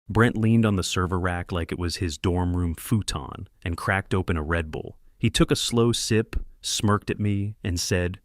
Brent leaned on the server rack like it was his dorm room futon and cracked open a Red Bull. He took a slow sip, smirked at me, and said,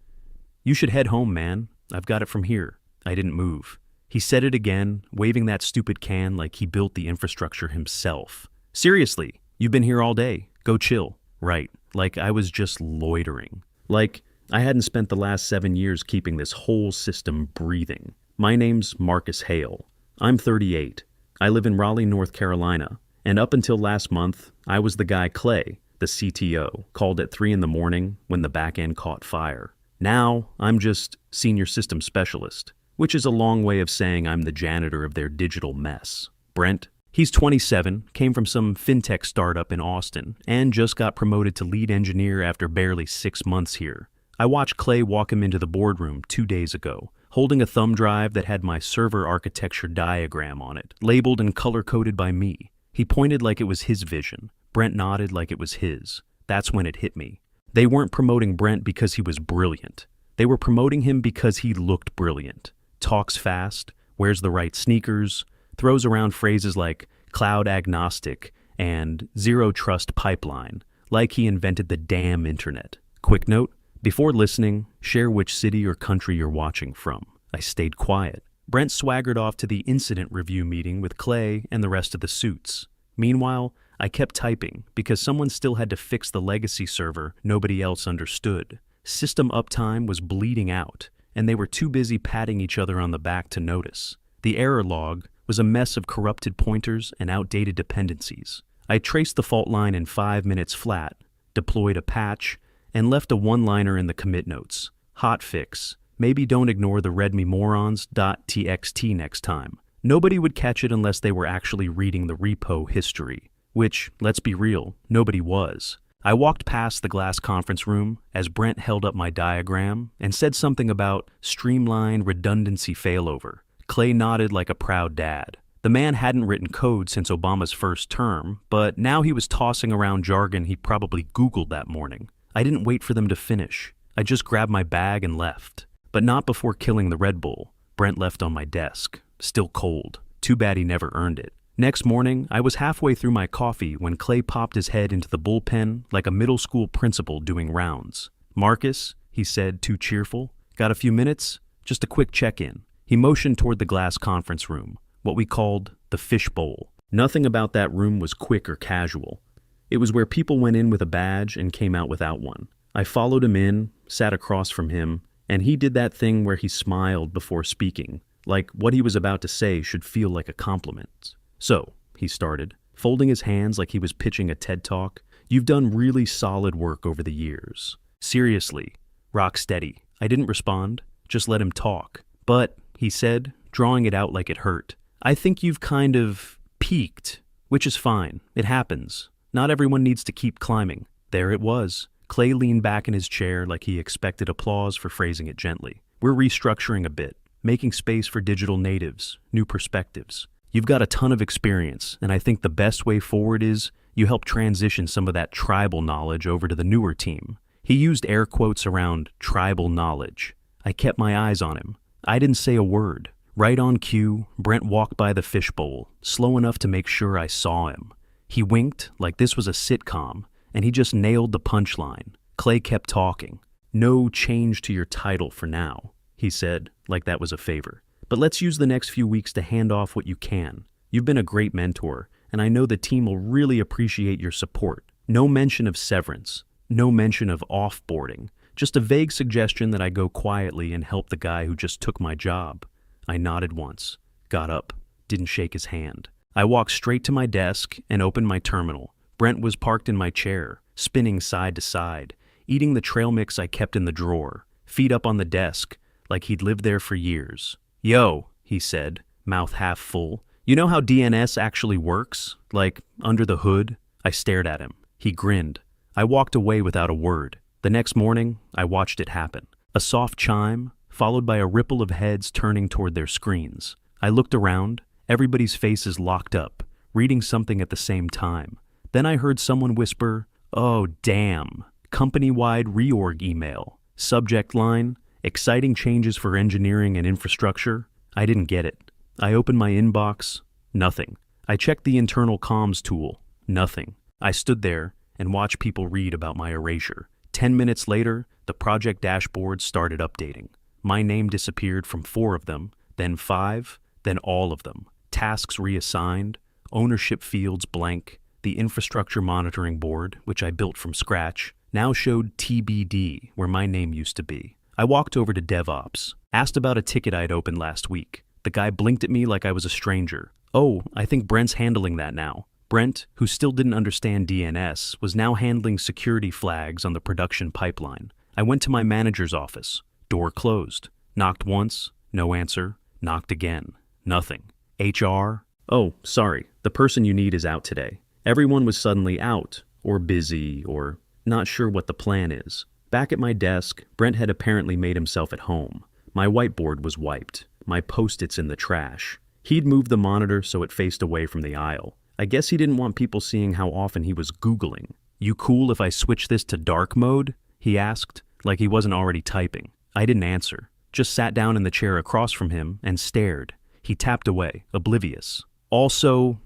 "You should head home, man. I've got it from here." I didn't move. He said it again, waving that stupid can like he built the infrastructure himself. "Seriously, you've been here all day. Go chill." Right, like I was just loitering. Like I hadn't spent the last 7 years keeping this whole system breathing. My name's Marcus Hale. I'm 38. I live in Raleigh, North Carolina. And up until last month, I was the guy Clay, the CTO, called at 3 in the morning when the back end caught fire. Now, I'm just senior system specialist, which is a long way of saying I'm the janitor of their digital mess. Brent, he's 27, came from some fintech startup in Austin, and just got promoted to lead engineer after barely 6 months here. I watched Clay walk him into the boardroom 2 days ago, holding a thumb drive that had my server architecture diagram on it, labeled and color-coded by me. He pointed like it was his vision. Brent nodded like it was his. That's when it hit me. They weren't promoting Brent because he was brilliant. They were promoting him because he looked brilliant. Talks fast, wears the right sneakers, throws around phrases like cloud agnostic and zero trust pipeline, like he invented the damn internet. Quick note, before listening, share which city or country you're watching from. I stayed quiet. Brent swaggered off to the incident review meeting with Clay and the rest of the suits. Meanwhile, I kept typing because someone still had to fix the legacy server nobody else understood. System uptime was bleeding out, and they were too busy patting each other on the back to notice. The error log was a mess of corrupted pointers and outdated dependencies. I traced the fault line in 5 minutes flat, deployed a patch, and left a one-liner in the commit notes. Hotfix. Maybe don't ignore the readmemorons.txt next time. Nobody would catch it unless they were actually reading the repo history, which, let's be real, nobody was. I walked past the glass conference room as Brent held up my diagram and said something about streamlined redundancy failover. Clay nodded like a proud dad. The man hadn't written code since Obama's first term, but now he was tossing around jargon he probably Googled that morning. I didn't wait for them to finish. I just grabbed my bag and left. But not before killing the Red Bull. Brent left on my desk, still cold. Too bad he never earned it. Next morning, I was halfway through my coffee when Clay popped his head into the bullpen like a middle school principal doing rounds. "Marcus," he said, too cheerful, "got a few minutes? Just a quick check-in." He motioned toward the glass conference room, what we called the fishbowl. Nothing about that room was quick or casual. It was where people went in with a badge and came out without one. I followed him in, sat across from him, and he did that thing where he smiled before speaking, like what he was about to say should feel like a compliment. "So," he started, folding his hands like he was pitching a TED Talk, "you've done really solid work over the years. Seriously, rock steady." I didn't respond, just let him talk. "But," he said, drawing it out like it hurt, "I think you've kind of peaked, which is fine. It happens. Not everyone needs to keep climbing." There it was. Clay leaned back in his chair like he expected applause for phrasing it gently. "We're restructuring a bit, making space for digital natives, new perspectives. You've got a ton of experience, and I think the best way forward is you help transition some of that tribal knowledge over to the newer team." He used air quotes around tribal knowledge. I kept my eyes on him. I didn't say a word. Right on cue, Brent walked by the fishbowl, slow enough to make sure I saw him. He winked like this was a sitcom, and he just nailed the punchline. Clay kept talking. "No change to your title for now," he said, like that was a favor. "But let's use the next few weeks to hand off what you can. You've been a great mentor, and I know the team will really appreciate your support. No mention of severance, no mention of offboarding, just a vague suggestion that I go quietly and help the guy who just took my job." I nodded once, got up, didn't shake his hand. I walked straight to my desk and opened my terminal. Brent was parked in my chair, spinning side to side, eating the trail mix I kept in the drawer, feet up on the desk, like he'd lived there for years. "Yo," he said, mouth half full, "you know how DNS actually works? Like, under the hood?" I stared at him. He grinned. I walked away without a word. The next morning, I watched it happen. A soft chime, followed by a ripple of heads turning toward their screens. I looked around, everybody's faces locked up, reading something at the same time. Then I heard someone whisper, "Oh, damn, company-wide reorg email." Subject line, "Exciting changes for engineering and infrastructure." I didn't get it. I opened my inbox. Nothing. I checked the internal comms tool. Nothing. I stood there and watched people read about my erasure. 10 minutes later, the project dashboard started updating. My name disappeared from 4 of them, then 5, then all of them. Tasks reassigned, ownership fields blank. The infrastructure monitoring board, which I built from scratch, now showed TBD, where my name used to be. I walked over to DevOps, asked about a ticket I'd opened last week. The guy blinked at me like I was a stranger. Oh, I think Brent's handling that now. Brent, who still didn't understand DNS, was now handling security flags on the production pipeline. I went to my manager's office. Door closed. Knocked once, no answer. Knocked again. Nothing. HR? Oh, sorry, the person you need is out today. Everyone was suddenly out, or busy, or not sure what the plan is. Back at my desk, Brent had apparently made himself at home. My whiteboard was wiped, my post-its in the trash. He'd moved the monitor so it faced away from the aisle. I guess he didn't want people seeing how often he was Googling. You cool if I switch this to dark mode? He asked, like he wasn't already typing. I didn't answer, just sat down in the chair across from him and stared. He tapped away, oblivious. Also,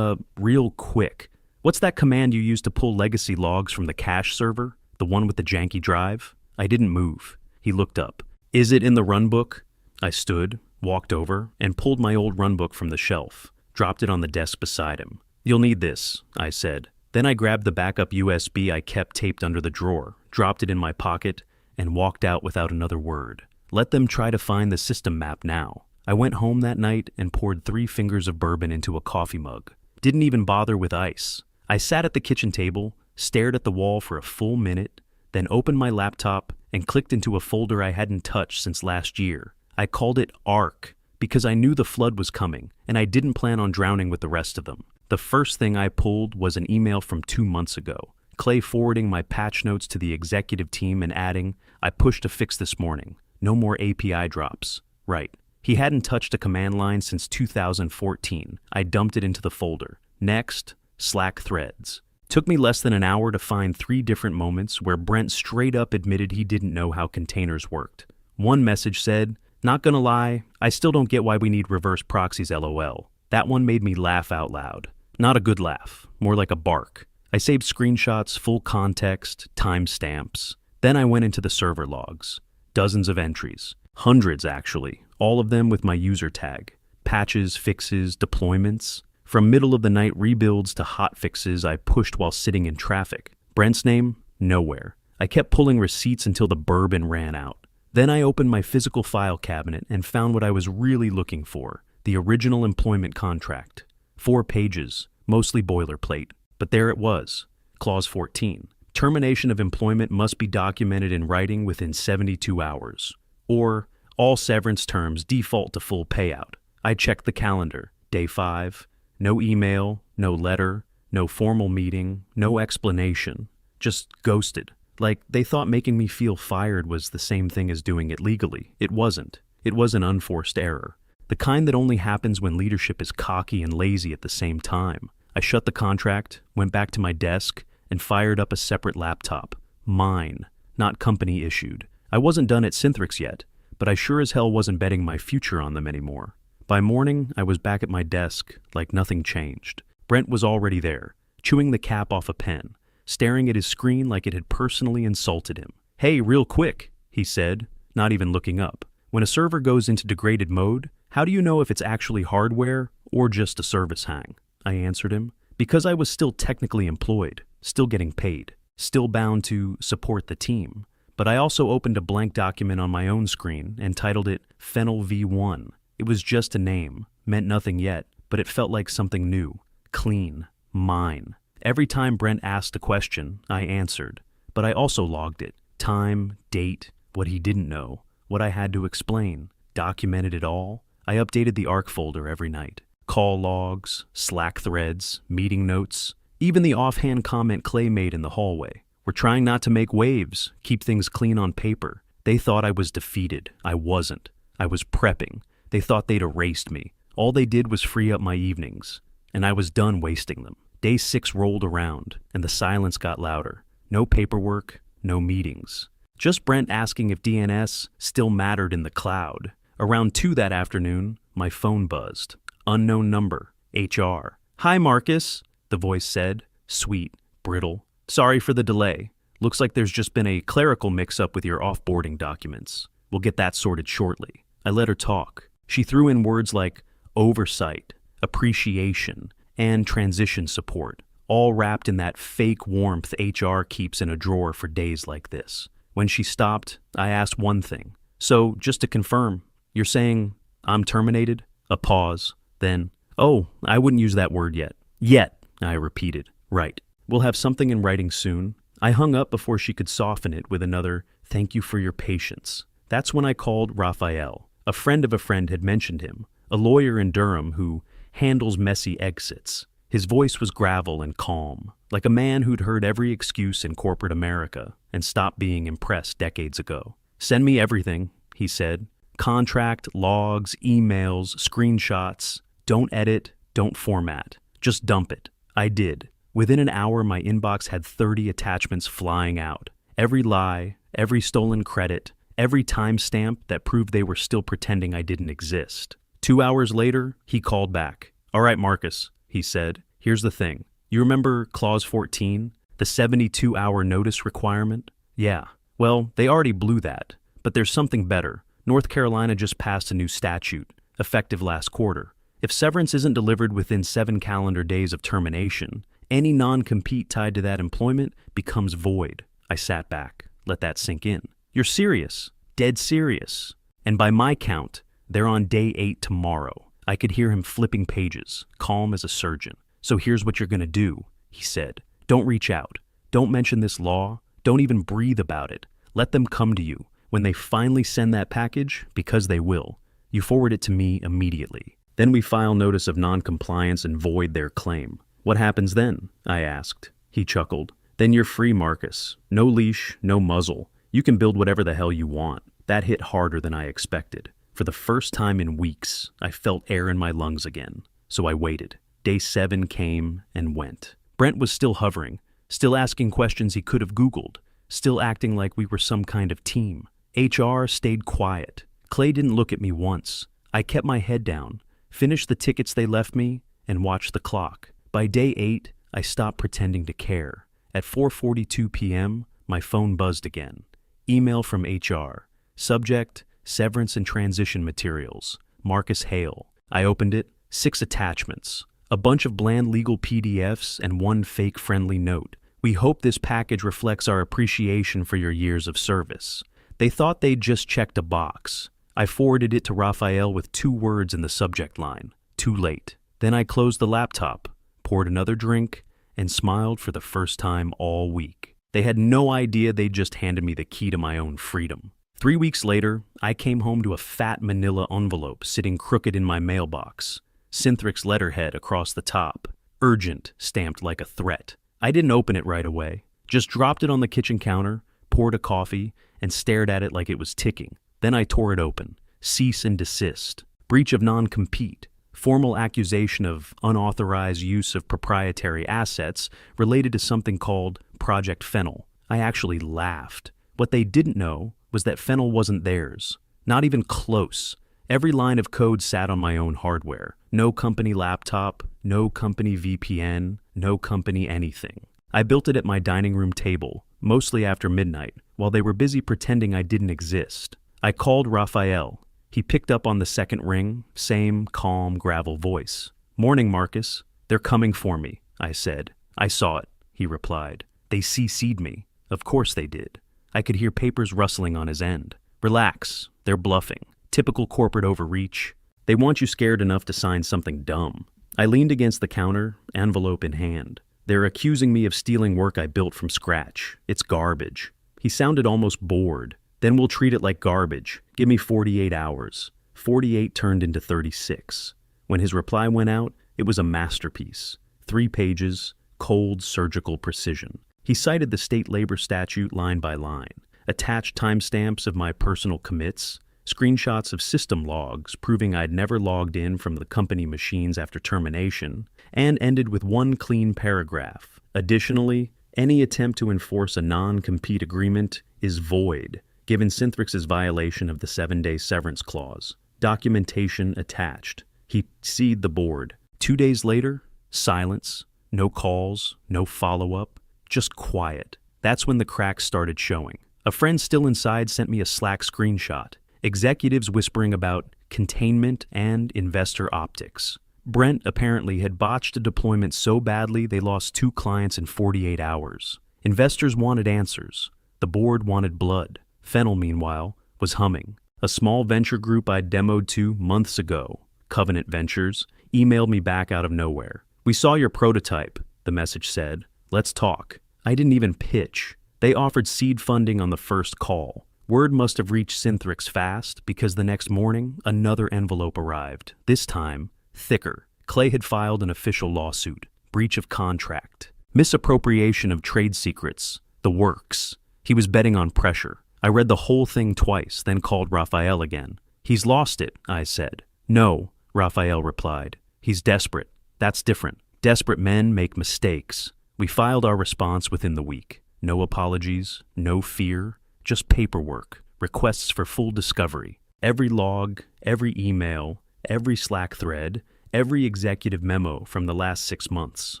real quick, what's that command you use to pull legacy logs from the cache server? The one with the janky drive? I didn't move. He looked up. Is it in the runbook? I stood, walked over, and pulled my old runbook from the shelf, dropped it on the desk beside him. You'll need this, I said. Then I grabbed the backup USB I kept taped under the drawer, dropped it in my pocket, and walked out without another word. Let them try to find the system map now. I went home that night and poured 3 fingers of bourbon into a coffee mug. Didn't even bother with ice. I sat at the kitchen table, stared at the wall for a full minute, then opened my laptop and clicked into a folder I hadn't touched since last year. I called it ARC because I knew the flood was coming and I didn't plan on drowning with the rest of them. The first thing I pulled was an email from 2 months ago. Clay forwarding my patch notes to the executive team and adding, I pushed a fix this morning. No more API drops. Right. He hadn't touched a command line since 2014. I dumped it into the folder. Next, Slack threads. Took me less than an hour to find 3 different moments where Brent straight up admitted he didn't know how containers worked. One message said, not gonna lie, I still don't get why we need reverse proxies LOL. That one made me laugh out loud. Not a good laugh, more like a bark. I saved screenshots, full context, timestamps. Then I went into the server logs. Dozens of entries. Hundreds actually, all of them with my user tag. Patches, fixes, deployments. From middle of the night rebuilds to hot fixes I pushed while sitting in traffic. Brent's name? Nowhere. I kept pulling receipts until the bourbon ran out. Then I opened my physical file cabinet and found what I was really looking for, the original employment contract. 4 pages, mostly boilerplate, but there it was. Clause 14. Termination of employment must be documented in writing within 72 hours. Or, all severance terms default to full payout. I checked the calendar. Day 5. No email, no letter, no formal meeting, no explanation. Just ghosted. Like they thought making me feel fired was the same thing as doing it legally. It wasn't. It was an unforced error. The kind that only happens when leadership is cocky and lazy at the same time. I shut the contract, went back to my desk, and fired up a separate laptop. Mine, not company issued. I wasn't done at Synthrex yet, but I sure as hell wasn't betting my future on them anymore. By morning, I was back at my desk, like nothing changed. Brent was already there, chewing the cap off a pen, staring at his screen like it had personally insulted him. Hey, real quick, he said, not even looking up. When a server goes into degraded mode, how do you know if it's actually hardware or just a service hang? I answered him. Because I was still technically employed, still getting paid, still bound to support the team. But I also opened a blank document on my own screen and titled it Fennel V1. It was just a name, meant nothing yet, but it felt like something new, clean, mine. Every time Brent asked a question, I answered, but I also logged it. Time, date, what he didn't know, what I had to explain, documented it all. I updated the ARC folder every night. Call logs, Slack threads, meeting notes, even the offhand comment Clay made in the hallway. We're trying not to make waves, keep things clean on paper. They thought I was defeated. I wasn't. I was prepping. They thought they'd erased me. All they did was free up my evenings, and I was done wasting them. Day 6 rolled around, and the silence got louder. No paperwork, no meetings. Just Brent asking if DNS still mattered in the cloud. Around 2 that afternoon, my phone buzzed. Unknown number, HR. "Hi, Marcus," the voice said, sweet, brittle. "Sorry for the delay. Looks like there's just been a clerical mix-up with your off-boarding documents. We'll get that sorted shortly." I let her talk. She threw in words like oversight, appreciation, and transition support, all wrapped in that fake warmth HR keeps in a drawer for days like this. When she stopped, I asked one thing. "So, just to confirm, you're saying I'm terminated?" A pause. Then, "Oh, I wouldn't use that word yet." "Yet," I repeated. "Right. We'll have something in writing soon." I hung up before she could soften it with another, "Thank you for your patience." That's when I called Raphael. A friend of a friend had mentioned him, a lawyer in Durham who handles messy exits. His voice was gravel and calm, like a man who'd heard every excuse in corporate America and stopped being impressed decades ago. "Send me everything," he said. "Contract, logs, emails, screenshots. Don't edit, don't format. Just dump it." I did. Within an hour, my inbox had 30 attachments flying out. Every lie, every stolen credit, every timestamp that proved they were still pretending I didn't exist. 2 hours later, he called back. "All right, Marcus," he said. "Here's the thing. You remember Clause 14, the 72-hour notice requirement? Yeah. Well, they already blew that. But there's something better. North Carolina just passed a new statute, effective last quarter. If severance isn't delivered within 7 calendar days of termination, any non-compete tied to that employment becomes void." I sat back, let that sink in. "You're serious, dead serious." And by my count, they're on day 8 tomorrow. I could hear him flipping pages, calm as a surgeon. "So here's what you're gonna do," he said. "Don't reach out. Don't mention this law. Don't even breathe about it. Let them come to you. When they finally send that package, because they will, you forward it to me immediately. Then we file notice of non-compliance and void their claim." "What happens then?" I asked. He chuckled. "Then you're free, Marcus. No leash, no muzzle. You can build whatever the hell you want." That hit harder than I expected. For the first time in weeks, I felt air in my lungs again. So I waited. Day 7 came and went. Brent was still hovering, still asking questions he could have Googled, still acting like we were some kind of team. HR stayed quiet. Clay didn't look at me once. I kept my head down, finished the tickets they left me, and watched the clock. By day 8, I stopped pretending to care. At 4:42 p.m., my phone buzzed again. Email from HR. Subject, severance and transition materials. Marcus Hale. I opened it. 6 attachments. A bunch of bland legal PDFs and 1 fake friendly note. "We hope this package reflects our appreciation for your years of service." They thought they'd just checked a box. I forwarded it to Raphael with 2 words in the subject line. Too late. Then I closed the laptop, poured another drink, and smiled for the first time all week. They had no idea they'd just handed me the key to my own freedom. 3 weeks later, I came home to a fat manila envelope sitting crooked in my mailbox. Synthrick's letterhead across the top. Urgent, stamped like a threat. I didn't open it right away. Just dropped it on the kitchen counter, poured a coffee, and stared at it like it was ticking. Then I tore it open. Cease and desist. Breach of non-compete. Formal accusation of unauthorized use of proprietary assets related to something called Project Fennel. I actually laughed. What they didn't know was that Fennel wasn't theirs. Not even close. Every line of code sat on my own hardware. No company laptop, no company VPN, no company anything. I built it at my dining room table, mostly after midnight, while they were busy pretending I didn't exist. I called Raphael. He picked up on the second ring, same calm gravel voice. "Morning, Marcus. They're coming for me," I said. "I saw it," he replied. "They CC'd me." Of course they did. I could hear papers rustling on his end. "Relax. They're bluffing. Typical corporate overreach. They want you scared enough to sign something dumb." I leaned against the counter, envelope in hand. "They're accusing me of stealing work I built from scratch. It's garbage." He sounded almost bored. "Then we'll treat it like garbage. Give me 48 hours. 48 turned into 36. When his reply went out, it was a masterpiece. 3 pages, cold surgical precision. He cited the state labor statute line by line, attached timestamps of my personal commits, screenshots of system logs proving I'd never logged in from the company machines after termination, and ended with 1 clean paragraph. Additionally, any attempt to enforce a non-compete agreement is void, given Synthrick's violation of the 7-day severance clause. Documentation attached. He seed the board. 2 days later, Silence, no calls, no follow-up, just quiet. That's when the cracks started showing. A friend still inside sent me a Slack screenshot. Executives whispering about containment and investor optics. Brent apparently had botched a deployment so badly they lost 2 clients in 48 hours. Investors wanted answers. The board wanted blood. Fennel, meanwhile, was humming. A small venture group I'd demoed to months ago, Covenant Ventures, emailed me back out of nowhere. "We saw your prototype," the message said. "Let's talk." I didn't even pitch. They offered seed funding on the first call. Word must have reached Synthrix fast because the next morning, another envelope arrived. This time, thicker. Clay had filed an official lawsuit. Breach of contract. Misappropriation of trade secrets. The works. He was betting on pressure. I read the whole thing twice, then called Raphael again. "He's lost it," I said. "No," Raphael replied. "He's desperate. That's different. Desperate men make mistakes." We filed our response within the week. No apologies, no fear, just paperwork, requests for full discovery. Every log, every email, every Slack thread, every executive memo from the last 6 months.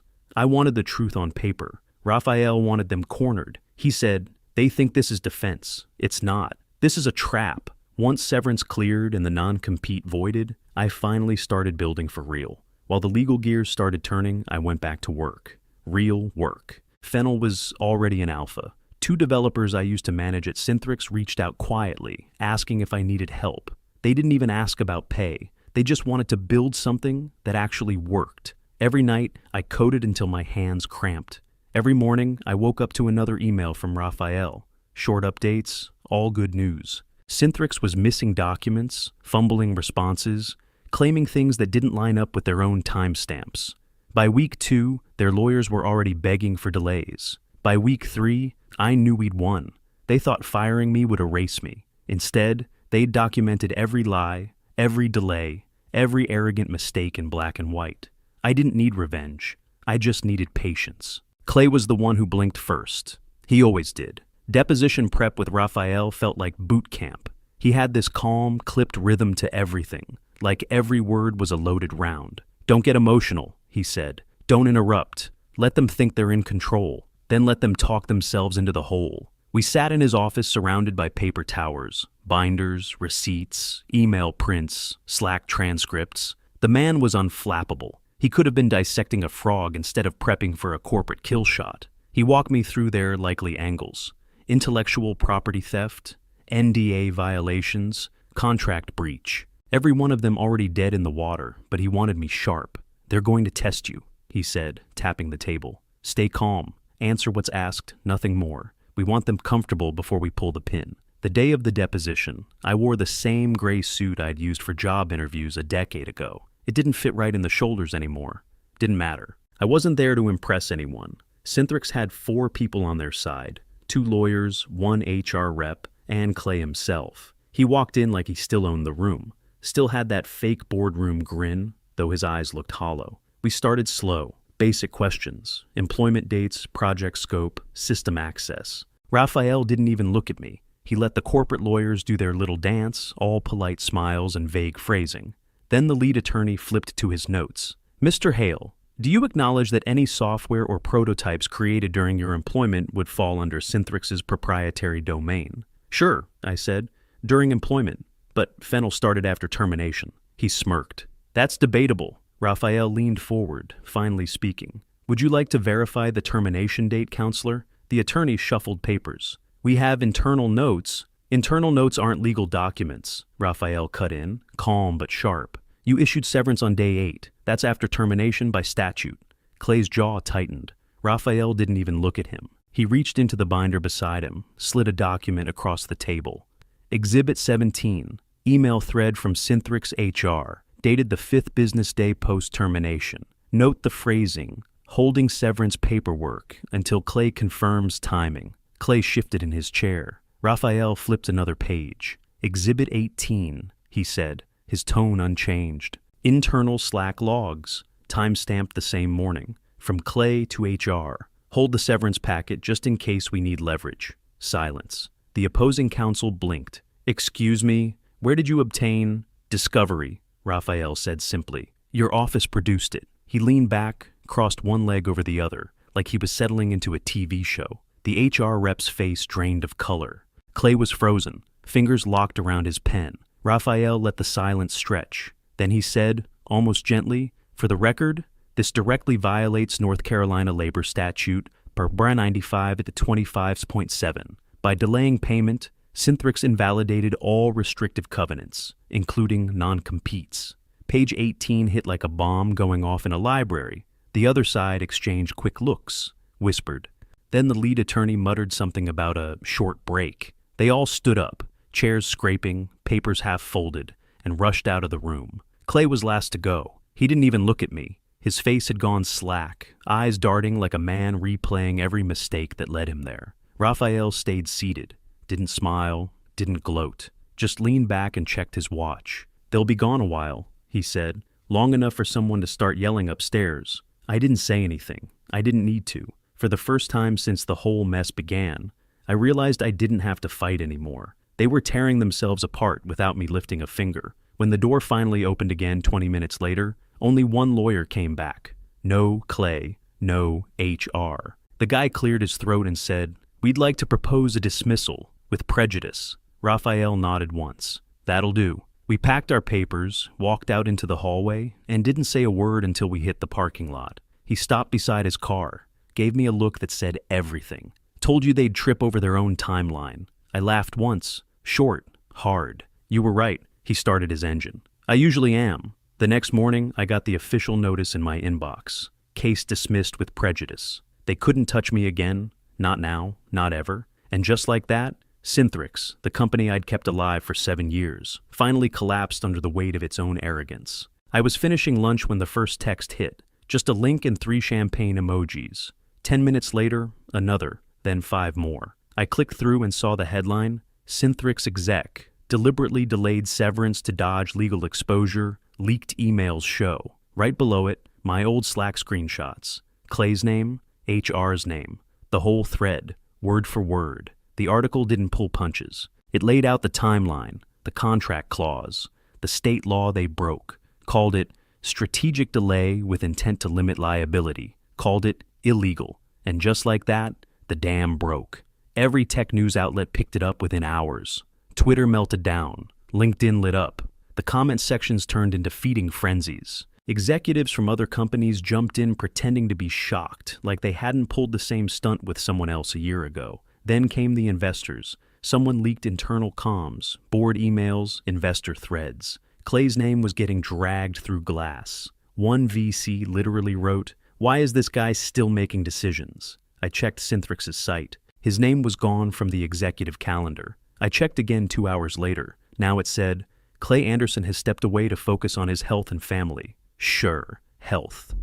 I wanted the truth on paper. Raphael wanted them cornered. He said, "They think this is defense. It's not. This is a trap." Once severance cleared and the non-compete voided, I finally started building for real. While the legal gears started turning, I went back to work. Real work. Fennel was already in alpha. 2 developers I used to manage at Synthrix reached out quietly, asking if I needed help. They didn't even ask about pay. They just wanted to build something that actually worked. Every night, I coded until my hands cramped. Every morning, I woke up to another email from Raphael. Short updates, all good news. Synthrix was missing documents, fumbling responses, claiming things that didn't line up with their own timestamps. By week 2, their lawyers were already begging for delays. By week 3, I knew we'd won. They thought firing me would erase me. Instead, they'd documented every lie, every delay, every arrogant mistake in black and white. I didn't need revenge. I just needed patience. Clay was the one who blinked first. He always did. Deposition prep with Raphael felt like boot camp. He had this calm, clipped rhythm to everything, like every word was a loaded round. "Don't get emotional," he said. "Don't interrupt. Let them think they're in control. Then let them talk themselves into the hole." We sat in his office surrounded by paper towers, binders, receipts, email prints, Slack transcripts. The man was unflappable. He could have been dissecting a frog instead of prepping for a corporate kill shot. He walked me through their likely angles. Intellectual property theft, NDA violations, contract breach. Every one of them already dead in the water, but he wanted me sharp. "They're going to test you," he said, tapping the table. "Stay calm. Answer what's asked, nothing more. We want them comfortable before we pull the pin." The day of the deposition, I wore the same gray suit I'd used for job interviews a decade ago. It didn't fit right in the shoulders anymore. Didn't matter. I wasn't there to impress anyone. Synthrix had 4 people on their side. 2 lawyers, 1 HR rep, and Clay himself. He walked in like he still owned the room. Still had that fake boardroom grin, though his eyes looked hollow. We started slow. Basic questions. Employment dates, project scope, system access. Raphael didn't even look at me. He let the corporate lawyers do their little dance, all polite smiles and vague phrasing. Then the lead attorney flipped to his notes. "Mr. Hale, do you acknowledge that any software or prototypes created during your employment would fall under Synthrix's proprietary domain?" "Sure," I said, "during employment, but Fennel started after termination." He smirked. "That's debatable." Raphael leaned forward, finally speaking. "Would you like to verify the termination date, counselor?" The attorney shuffled papers. "We have internal notes." "Internal notes aren't legal documents," Raphael cut in, calm but sharp. "You issued severance on day 8. That's after termination by statute." Clay's jaw tightened. Raphael didn't even look at him. He reached into the binder beside him, slid a document across the table. Exhibit 17, email thread from Synthrix HR, dated the 5th business day post-termination. Note the phrasing, holding severance paperwork until Clay confirms timing. Clay shifted in his chair. Raphael flipped another page. "Exhibit 18, he said, his tone unchanged. "Internal Slack logs, time-stamped the same morning, from Clay to HR. Hold the severance packet just in case we need leverage." Silence. The opposing counsel blinked. "Excuse me, where did you obtain?" "Discovery," Raphael said simply. "Your office produced it." He leaned back, crossed one leg over the other, like he was settling into a TV show. The HR rep's face drained of color. Clay was frozen, fingers locked around his pen. Raphael let the silence stretch. Then he said, almost gently, "For the record, this directly violates North Carolina labor statute per 95 at 25.7. By delaying payment, Synthrix invalidated all restrictive covenants, including non-competes." Page 18 hit like a bomb going off in a library. The other side exchanged quick looks, whispered. Then the lead attorney muttered something about a short break. They all stood up, chairs scraping, papers half folded, and rushed out of the room. Clay was last to go. He didn't even look at me. His face had gone slack, eyes darting like a man replaying every mistake that led him there. Raphael stayed seated, didn't smile, didn't gloat, just leaned back and checked his watch. "They'll be gone a while," he said, "long enough for someone to start yelling upstairs." I didn't say anything. I didn't need to. For the first time since the whole mess began, I realized I didn't have to fight anymore. They were tearing themselves apart without me lifting a finger. When the door finally opened again 20 minutes later, only one lawyer came back. No Clay, no HR. The guy cleared his throat and said, "We'd like to propose a dismissal with prejudice." Raphael nodded once. "That'll do." We packed our papers, walked out into the hallway, and didn't say a word until we hit the parking lot. He stopped beside his car, gave me a look that said everything. "Told you they'd trip over their own timeline." I laughed once, short, hard. "You were right." He started his engine. "I usually am." The next morning, I got the official notice in my inbox. Case dismissed with prejudice. They couldn't touch me again. Not now, not ever. And just like that, Synthrix, the company I'd kept alive for 7 years, finally collapsed under the weight of its own arrogance. I was finishing lunch when the first text hit. Just a link and 3 champagne emojis. 10 minutes later, another, then 5 more. I clicked through and saw the headline, "Synthrix exec deliberately delayed severance to dodge legal exposure, leaked emails show." Right below it, my old Slack screenshots. Clay's name, HR's name. The whole thread, word for word. The article didn't pull punches. It laid out the timeline, the contract clause, the state law they broke, called it strategic delay with intent to limit liability, called it illegal. And just like that, the dam broke. Every tech news outlet picked it up within hours. Twitter melted down. LinkedIn lit up. The comment sections turned into feeding frenzies. Executives from other companies jumped in pretending to be shocked, like they hadn't pulled the same stunt with someone else a year ago. Then came the investors. Someone leaked internal comms, board emails, investor threads. Clay's name was getting dragged through glass. One VC literally wrote, "Why is this guy still making decisions?" I checked Synthrix's site. His name was gone from the executive calendar. I checked again 2 hours later. Now it said, "Clay Anderson has stepped away to focus on his health and family." Sure, health.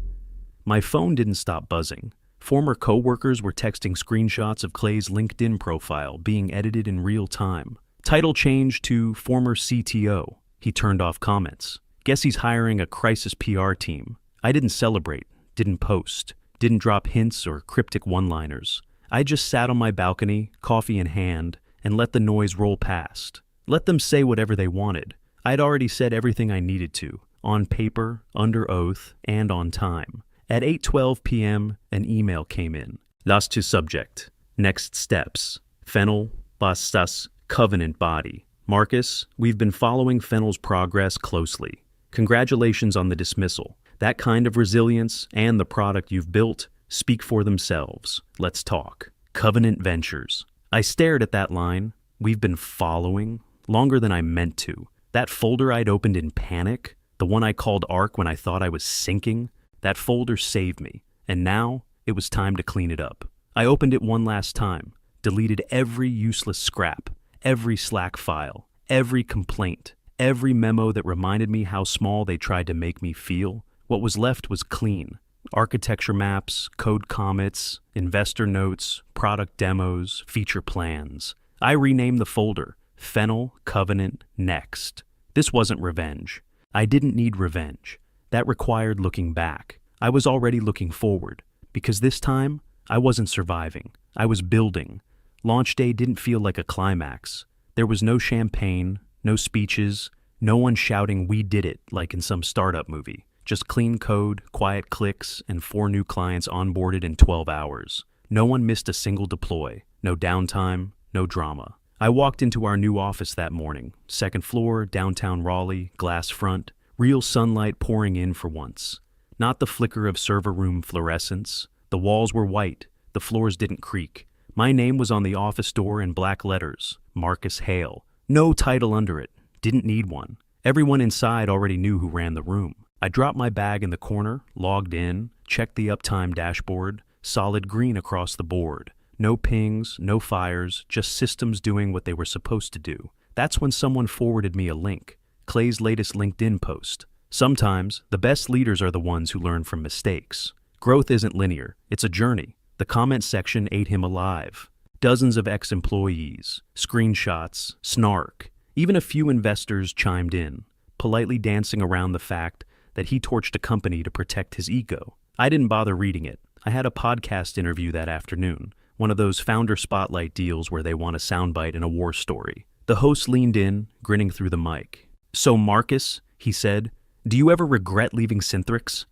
My phone didn't stop buzzing. Former coworkers were texting screenshots of Clay's LinkedIn profile being edited in real time. Title changed to former CTO. He turned off comments. Guess he's hiring a crisis PR team. I didn't celebrate, didn't post, didn't drop hints or cryptic one-liners. I just sat on my balcony, coffee in hand, and let the noise roll past. Let them say whatever they wanted. I'd already said everything I needed to, on paper, under oath, and on time. At 8:12 p.m., an email came in. Last to subject. Next steps. Fennel, Bastas, Covenant Body. Marcus, we've been following Fennel's progress closely. Congratulations on the dismissal. That kind of resilience and the product you've built speak for themselves. Let's talk. Covenant Ventures. I stared at that line. We've been following longer than I meant to. That folder I'd opened in panic, the one I called Arc when I thought I was sinking, that folder saved me, and now it was time to clean it up. I opened it one last time, deleted every useless scrap, every Slack file, every complaint, every memo that reminded me how small they tried to make me feel. What was left was clean. Architecture maps, code commits, investor notes, product demos, feature plans. I renamed the folder Fennel Covenant Next. This wasn't revenge. I didn't need revenge. That required looking back. I was already looking forward, because this time, I wasn't surviving. I was building. Launch day didn't feel like a climax. There was no champagne, no speeches, no one shouting "we did it" like in some startup movie. Just clean code, quiet clicks, and 4 new clients onboarded in 12 hours. No one missed a single deploy. No downtime, no drama. I walked into our new office that morning. 2nd floor, downtown Raleigh, glass front, real sunlight pouring in for once. Not the flicker of server room fluorescence. The walls were white. The floors didn't creak. My name was on the office door in black letters. Marcus Hale. No title under it. Didn't need one. Everyone inside already knew who ran the room. I dropped my bag in the corner, logged in, checked the uptime dashboard. Solid green across the board. No pings, no fires, just systems doing what they were supposed to do. That's when someone forwarded me a link. Clay's latest LinkedIn post. Sometimes, the best leaders are the ones who learn from mistakes. Growth isn't linear. It's a journey. The comment section ate him alive. Dozens of ex-employees, screenshots, snark. Even a few investors chimed in, politely dancing around the fact that he torched a company to protect his ego. I didn't bother reading it. I had a podcast interview that afternoon, one of those founder spotlight deals where they want a soundbite in a war story. The host leaned in, grinning through the mic. "So Marcus," he said, "do you ever regret leaving Synthrex?"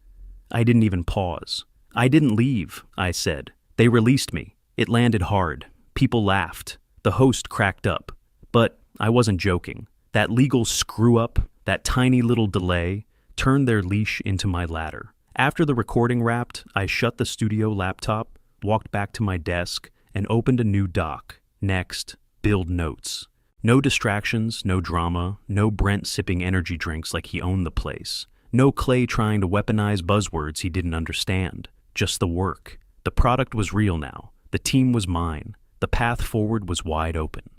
I didn't even pause. "I didn't leave," I said. "They released me." It landed hard. People laughed. The host cracked up. But I wasn't joking. That legal screw-up, that tiny little delay, turned their leash into my ladder. After the recording wrapped, I shut the studio laptop, walked back to my desk, and opened a new doc. Next, build notes. No distractions, no drama, no Brent sipping energy drinks like he owned the place. No Clay trying to weaponize buzzwords he didn't understand. Just the work. The product was real now. The team was mine. The path forward was wide open.